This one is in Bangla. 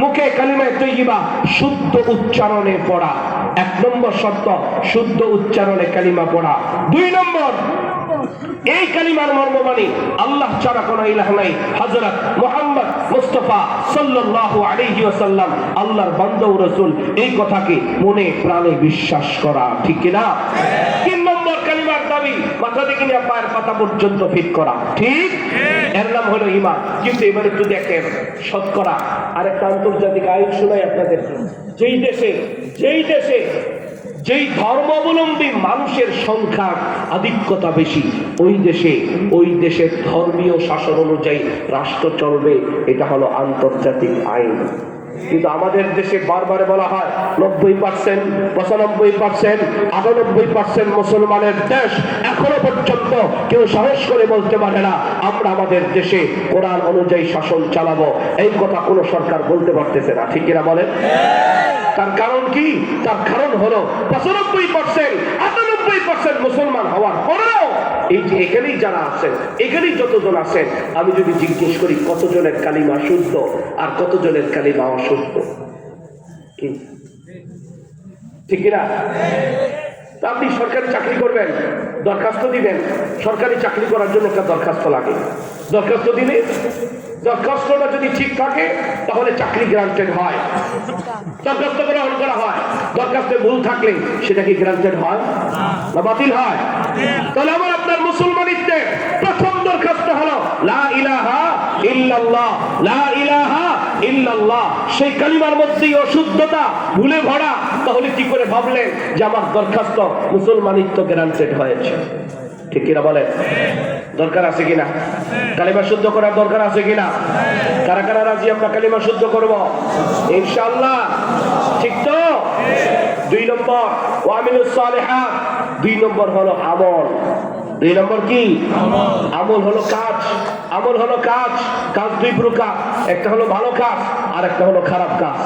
মুখে কালিমা তৈয়বা শুদ্ধ উচ্চারণে পড়া। 1 নম্বর শর্ত শুদ্ধ উচ্চারণে কালিমা পড়া। 2 নম্বর এই কালিমার মর্ম মানে আল্লাহ ছাড়া কোনো ইলাহ নাই, হযরত মুহাম্মদ মুস্তাফা সাল্লাল্লাহু আলাইহি ওয়াসাল্লাম আল্লাহর বান্দা ও রাসূল, এই কথাকে মনে প্রাণে বিশ্বাস করা, ঠিক কি না? 3 নম্বর কালিমার দাবি মাথা থেকে নিয়ে পায়ের পাতা পর্যন্ত ফিট করা, ঠিক? এর নাম হলো ঈমান। কিন্তু এবার একটু দেখেন শতকরা আরেকটা আন্তর্জাতিক আইন শোনাই আপনাদের। যেই দেশে যেই ধর্মাবলম্বী মানুষের সংখ্যা আধিক্যতা বেশি, ওই দেশের ধর্মীয় শাসন অনুযায়ী রাষ্ট্র চলবে, এটা হলো আন্তর্জাতিক আইন। কিন্তু আমাদের দেশে বারবার বলা হয় 90%, 95%, 98% মুসলমানের দেশ, এখনো পর্যন্ত কেউ সাহস করে বলতে পারে না আমরা আমাদের দেশে কোরআন অনুযায়ী শাসন চালাবো। এই কথা কোনো সরকার বলতে পারতেছে না, ঠিক কিনা বলেন? তার কারণ কি? তার কারণ হলো 95%, 98% মুসলমান হওয়ার পরেও এই যে এখানেই যারা আছেন, এখানেই যতজন আছেন, আমি যদি জিজ্ঞেস করি কতজনের কালিমা শুদ্ধ আর কতজনের কালিমা অশুদ্ধ, কি ঠিক কিনা? আপনি সরকারি চাকরি করবেন, দরখাস্ত দিবেন, সরকারি চাকরি করার জন্য একটা দরখাস্ত লাগে। দরখাস্ত দিলে দরখাস্তটা যদি ঠিক থাকে তাহলে চাকরি গ্রান্টেড হয়, দরখাস্ত গ্রহণ করা হয়। দরখাস্তে ভুল থাকলে সেটা কি গ্রান্টেড হয় না বাতিল হয়? তাহলে আমার আপনার মুসলমানিত্বে প্রথম দরখাস্ত হলো লা ইলাহা ইল্লাল্লাহ, লা ইলাহা ইল্লাল্লাহ। সেই কালিমার মধ্যেই অশুদ্ধতা ভুলে ভরা, তাহলে কি করে ভাবলেন যে আমার দরখাস্ত মুসলমানিত্ব গ্রান্টেড হয়েছে? ঠিক কিনা বলেন? দরকার আছে কিনা কালিমা শুদ্ধ করার? দরকার আছে কিনা? কারা কারা রাজি আমরা কালিমা শুদ্ধ করব ইনশাআল্লাহ? ঠিক তো? 2 নম্বর ওয়ামিলুস সালিহাত। 2 নম্বর হলো আমল। 2 নম্বর কি? আমল হলো কাজ। আমল হলো কাজ। কাজ 2 প্রকার, একটা হলো ভালো কাজ আর একটা হলো খারাপ কাজ।